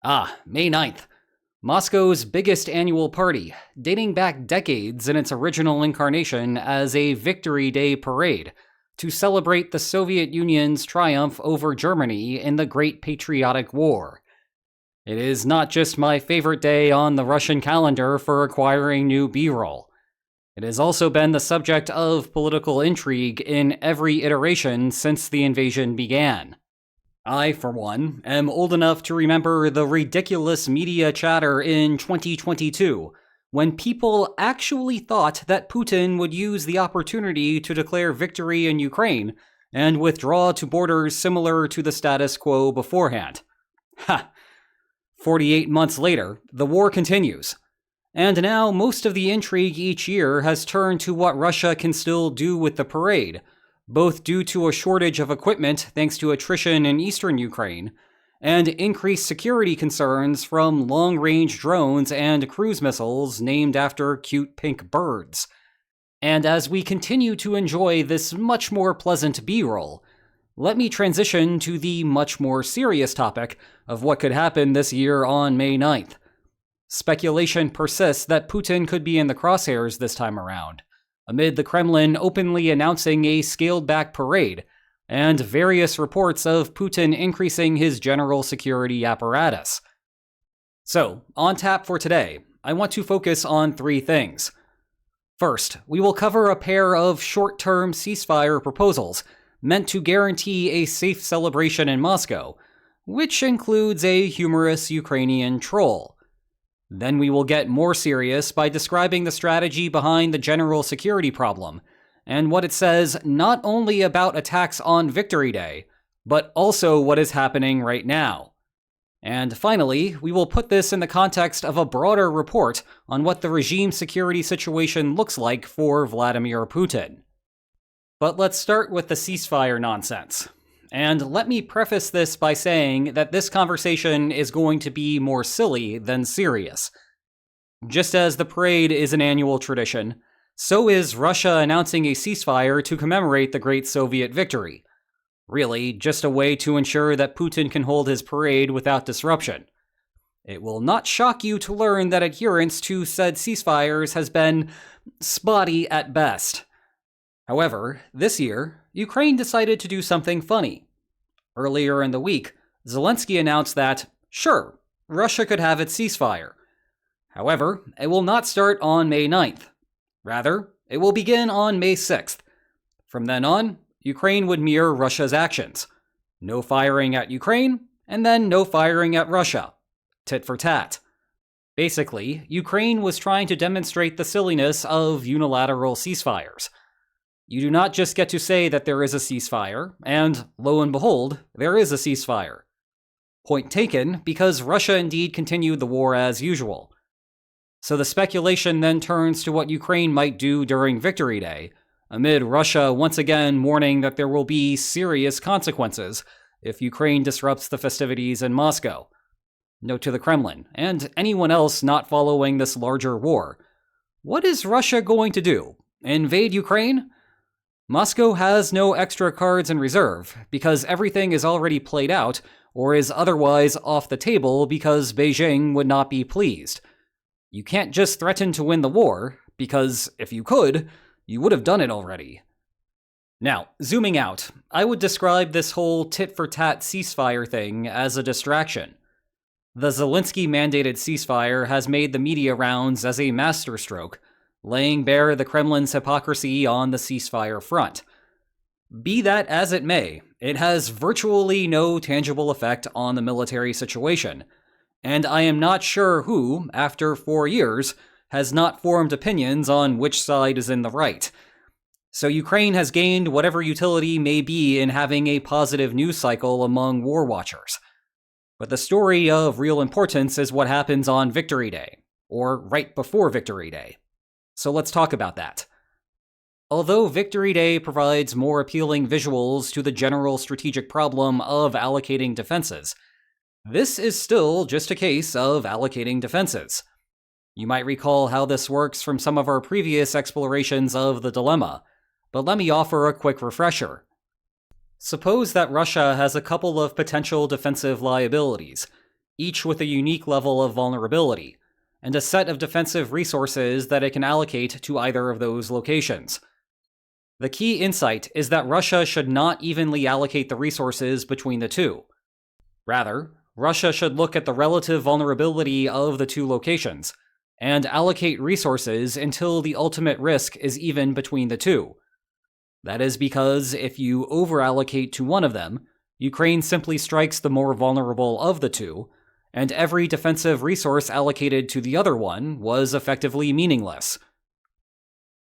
May 9th. Moscow's biggest annual party, dating back decades in its original incarnation as a Victory Day parade to celebrate the Soviet Union's triumph over Germany in the Great Patriotic War. It is not just my favorite day on the Russian calendar for acquiring new B-roll. It has also been the subject of political intrigue in every iteration since the invasion began. I, for one, am old enough to remember the ridiculous media chatter in 2022, when people actually thought that Putin would use the opportunity to declare victory in Ukraine and withdraw to borders similar to the status quo beforehand. 48 months later, the war continues. And now most of the intrigue each year has turned to what Russia can still do with the parade, both due to a shortage of equipment thanks to attrition in eastern Ukraine, and increased security concerns from long-range drones and cruise missiles named after cute pink birds. And as we continue to enjoy this much more pleasant B-roll, let me transition to the much more serious topic of what could happen this year on May 9th. Speculation persists that Putin could be in the crosshairs this time around, amid the Kremlin openly announcing a scaled-back parade, and various reports of Putin increasing his general security apparatus. So, on tap for today, I want to focus on three things. First, we will cover a pair of short-term ceasefire proposals meant to guarantee a safe celebration in Moscow, which includes a humorous Ukrainian troll. Then we will get more serious by describing the strategy behind the general security problem, and what it says not only about attacks on Victory Day, but also what is happening right now. And finally, we will put this in the context of a broader report on what the regime security situation looks like for Vladimir Putin. But let's start with the ceasefire nonsense. And let me preface this by saying that this conversation is going to be more silly than serious. Just as the parade is an annual tradition, so is Russia announcing a ceasefire to commemorate the Great Soviet Victory. Really, just a way to ensure that Putin can hold his parade without disruption. It will not shock you to learn that adherence to said ceasefires has been spotty at best. However, this year, Ukraine decided to do something funny. Earlier in the week, Zelensky announced that, sure, Russia could have its ceasefire. However, it will not start on May 9th. Rather, it will begin on May 6th. From then on, Ukraine would mirror Russia's actions. No firing at Ukraine, and then no firing at Russia. Tit for tat. Basically, Ukraine was trying to demonstrate the silliness of unilateral ceasefires. You do not just get to say that there is a ceasefire, and lo and behold, there is a ceasefire. Point taken, because Russia indeed continued the war as usual. So the speculation then turns to what Ukraine might do during Victory Day, amid Russia once again warning that there will be serious consequences if Ukraine disrupts the festivities in Moscow. Note to the Kremlin, and anyone else not following this larger war. What is Russia going to do? Invade Ukraine? Moscow has no extra cards in reserve, because everything is already played out, or is otherwise off the table because Beijing would not be pleased. You can't just threaten to win the war, because if you could, you would have done it already. Now, zooming out, I would describe this whole tit-for-tat ceasefire thing as a distraction. The Zelensky-mandated ceasefire has made the media rounds as a masterstroke, laying bare the Kremlin's hypocrisy on the ceasefire front. Be that as it may, it has virtually no tangible effect on the military situation, and I am not sure who, after 4 years, has not formed opinions on which side is in the right. So Ukraine has gained whatever utility may be in having a positive news cycle among war watchers. But the story of real importance is what happens on Victory Day, or right before Victory Day. So let's talk about that. Although Victory Day provides more appealing visuals to the general strategic problem of allocating defenses, this is still just a case of allocating defenses. You might recall how this works from some of our previous explorations of the dilemma, but let me offer a quick refresher. Suppose that Russia has a couple of potential defensive liabilities, each with a unique level of vulnerability, and a set of defensive resources that it can allocate to either of those locations. The key insight is that Russia should not evenly allocate the resources between the two. Rather, Russia should look at the relative vulnerability of the two locations, and allocate resources until the ultimate risk is even between the two. That is because if you overallocate to one of them, Ukraine simply strikes the more vulnerable of the two, and every defensive resource allocated to the other one was effectively meaningless.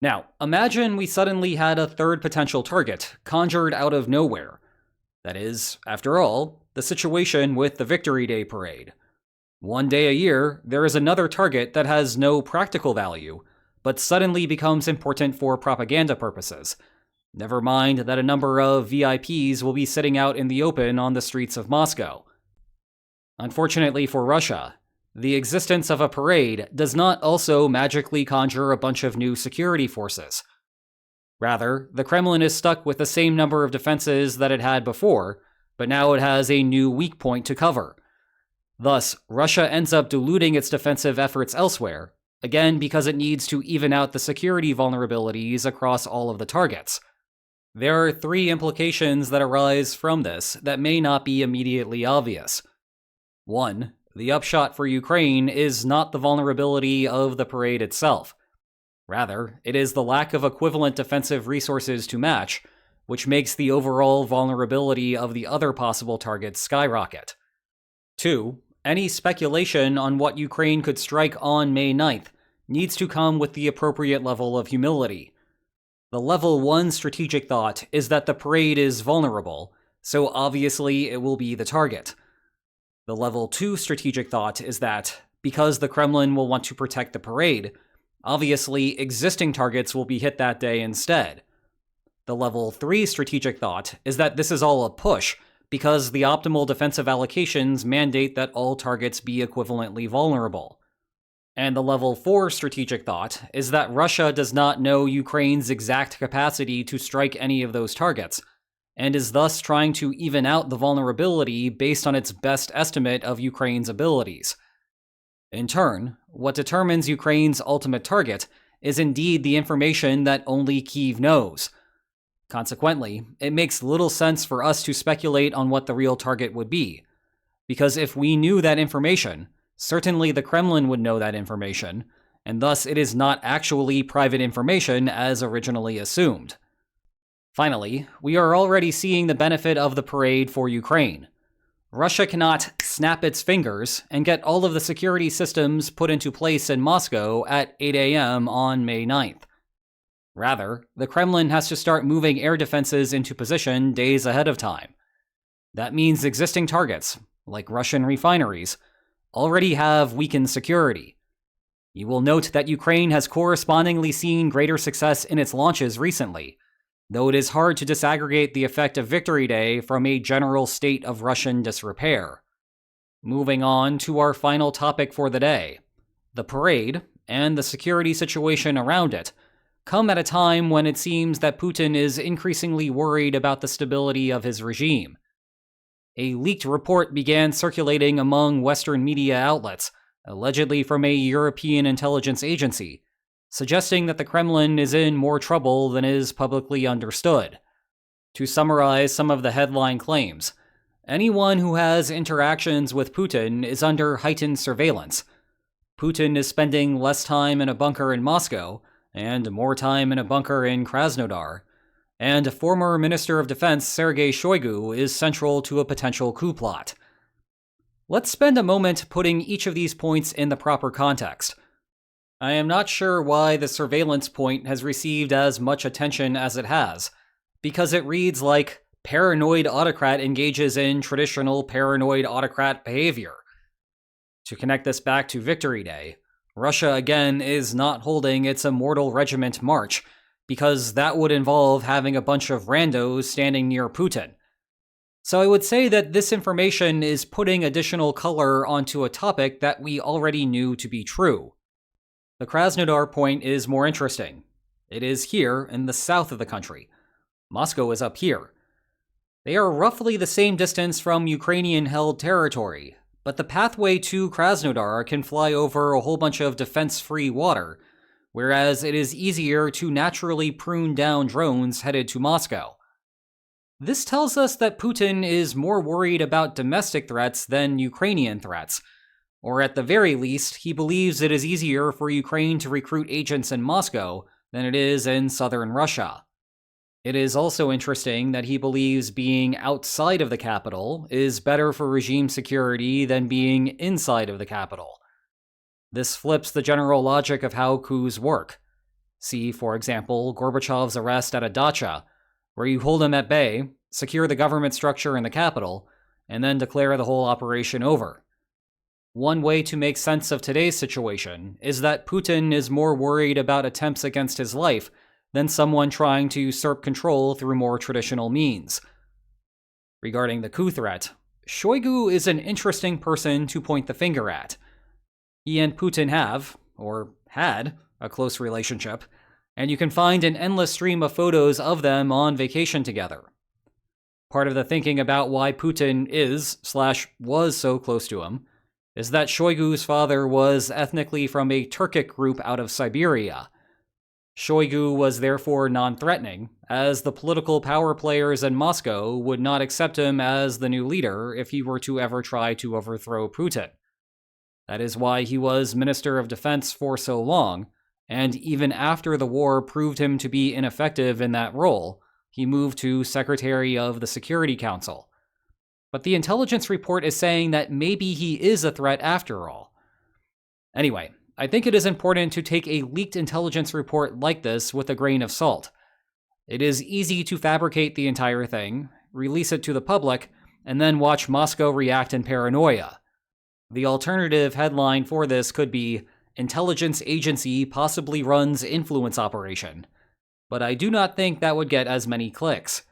Now, imagine we suddenly had a third potential target conjured out of nowhere. That is, after all, the situation with the Victory Day parade. One day a year, there is another target that has no practical value, but suddenly becomes important for propaganda purposes. Never mind that a number of VIPs will be sitting out in the open on the streets of Moscow. Unfortunately for Russia, the existence of a parade does not also magically conjure a bunch of new security forces. Rather, the Kremlin is stuck with the same number of defenses that it had before, but now it has a new weak point to cover. Thus, Russia ends up diluting its defensive efforts elsewhere, again because it needs to even out the security vulnerabilities across all of the targets. There are three implications that arise from this that may not be immediately obvious. 1. The upshot for Ukraine is not the vulnerability of the parade itself. Rather, it is the lack of equivalent defensive resources to match, which makes the overall vulnerability of the other possible targets skyrocket. 2. Any speculation on what Ukraine could strike on May 9th needs to come with the appropriate level of humility. The level 1 strategic thought is that the parade is vulnerable, so obviously it will be the target. The level 2 strategic thought is that, because the Kremlin will want to protect the parade, obviously existing targets will be hit that day instead. The level 3 strategic thought is that this is all a push, because the optimal defensive allocations mandate that all targets be equivalently vulnerable. And the level 4 strategic thought is that Russia does not know Ukraine's exact capacity to strike any of those targets, and is thus trying to even out the vulnerability based on its best estimate of Ukraine's abilities. In turn, what determines Ukraine's ultimate target is indeed the information that only Kyiv knows. Consequently, it makes little sense for us to speculate on what the real target would be, because if we knew that information, certainly the Kremlin would know that information, and thus it is not actually private information as originally assumed. Finally, we are already seeing the benefit of the parade for Ukraine. Russia cannot snap its fingers and get all of the security systems put into place in Moscow at 8 a.m. on May 9th. Rather, the Kremlin has to start moving air defenses into position days ahead of time. That means existing targets, like Russian refineries, already have weakened security. You will note that Ukraine has correspondingly seen greater success in its launches recently, though it is hard to disaggregate the effect of Victory Day from a general state of Russian disrepair. Moving on to our final topic for the day, the parade, and the security situation around it, come at a time when it seems that Putin is increasingly worried about the stability of his regime. A leaked report began circulating among Western media outlets, allegedly from a European intelligence agency, suggesting that the Kremlin is in more trouble than is publicly understood. To summarize some of the headline claims, anyone who has interactions with Putin is under heightened surveillance. Putin is spending less time in a bunker in Moscow and more time in a bunker in Krasnodar, and former Minister of Defense Sergei Shoigu is central to a potential coup plot. Let's spend a moment putting each of these points in the proper context. I am not sure why the surveillance point has received as much attention as it has, because it reads like paranoid autocrat engages in traditional paranoid autocrat behavior. To connect this back to Victory Day, Russia again is not holding its Immortal Regiment march, because that would involve having a bunch of randos standing near Putin. So I would say that this information is putting additional color onto a topic that we already knew to be true. The Krasnodar point is more interesting. It is here in the south of the country. Moscow is up here. They are roughly the same distance from Ukrainian-held territory, but the pathway to Krasnodar can fly over a whole bunch of defense-free water, whereas it is easier to naturally prune down drones headed to Moscow. This tells us that Putin is more worried about domestic threats than Ukrainian threats, or at the very least, he believes it is easier for Ukraine to recruit agents in Moscow than it is in southern Russia. It is also interesting that he believes being outside of the capital is better for regime security than being inside of the capital. This flips the general logic of how coups work. See, for example, Gorbachev's arrest at a dacha, where you hold him at bay, secure the government structure in the capital, and then declare the whole operation over. One way to make sense of today's situation is that Putin is more worried about attempts against his life than someone trying to usurp control through more traditional means. Regarding the coup threat, Shoigu is an interesting person to point the finger at. He and Putin have, or had, a close relationship, and you can find an endless stream of photos of them on vacation together. Part of the thinking about why Putin was so close to him is that Shoigu's father was ethnically from a Turkic group out of Siberia. Shoigu was therefore non-threatening, as the political power players in Moscow would not accept him as the new leader if he were to ever try to overthrow Putin. That is why he was Minister of Defense for so long, and even after the war proved him to be ineffective in that role, he moved to Secretary of the Security Council. But the intelligence report is saying that maybe he is a threat after all. Anyway, I think it is important to take a leaked intelligence report like this with a grain of salt. It is easy to fabricate the entire thing, release it to the public, and then watch Moscow react in paranoia. The alternative headline for this could be, "Intelligence Agency Possibly Runs Influence Operation." But I do not think that would get as many clicks.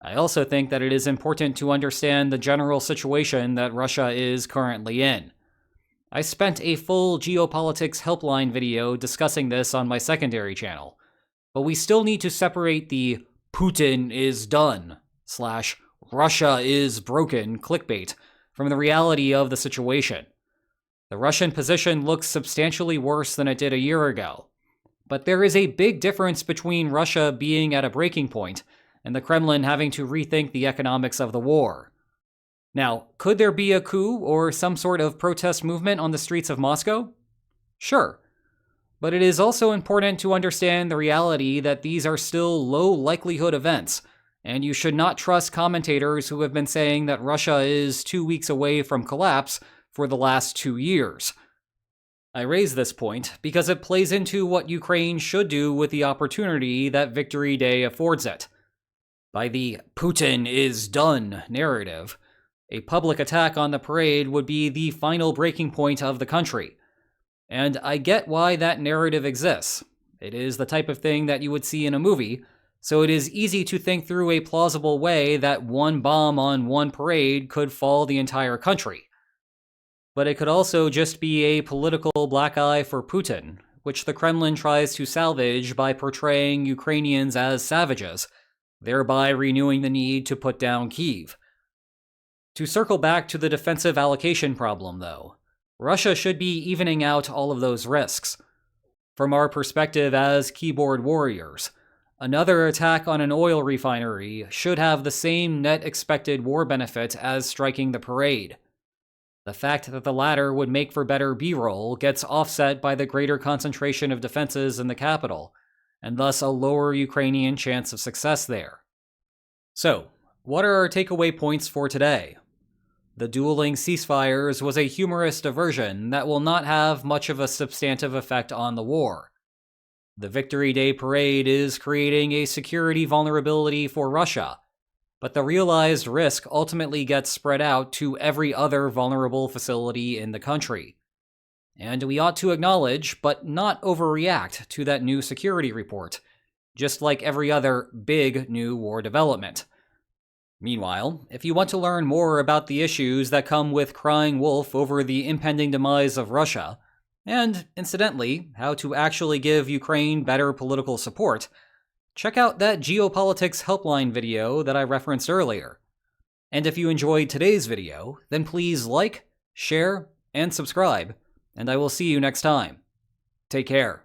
I also think that it is important to understand the general situation that Russia is currently in. I spent a full geopolitics helpline video discussing this on my secondary channel, but we still need to separate the "Putin is done" / "Russia is broken" clickbait from the reality of the situation. The Russian position looks substantially worse than it did a year ago, but there is a big difference between Russia being at a breaking point and the Kremlin having to rethink the economics of the war. Now, could there be a coup or some sort of protest movement on the streets of Moscow? Sure. But it is also important to understand the reality that these are still low likelihood events, and you should not trust commentators who have been saying that Russia is 2 weeks away from collapse for the last 2 years. I raise this point because it plays into what Ukraine should do with the opportunity that Victory Day affords it. By the "Putin is done" narrative, a public attack on the parade would be the final breaking point of the country. And I get why that narrative exists. It is the type of thing that you would see in a movie, so it is easy to think through a plausible way that one bomb on one parade could fall the entire country. But it could also just be a political black eye for Putin, which the Kremlin tries to salvage by portraying Ukrainians as savages, thereby renewing the need to put down Kyiv. To circle back to the defensive allocation problem, though, Russia should be evening out all of those risks. From our perspective as keyboard warriors, another attack on an oil refinery should have the same net expected war benefit as striking the parade. The fact that the latter would make for better B-roll gets offset by the greater concentration of defenses in the capital, and thus a lower Ukrainian chance of success there. So, what are our takeaway points for today? The Dueling Ceasefires was a humorous diversion that will not have much of a substantive effect on the war. The Victory Day parade is creating a security vulnerability for Russia, but the realized risk ultimately gets spread out to every other vulnerable facility in the country. And we ought to acknowledge, but not overreact to that new security report, just like every other big new war development. Meanwhile, if you want to learn more about the issues that come with crying wolf over the impending demise of Russia, and, incidentally, how to actually give Ukraine better political support, check out that Geopolitics Helpline video that I referenced earlier. And if you enjoyed today's video, then please like, share, and subscribe, and I will see you next time. Take care.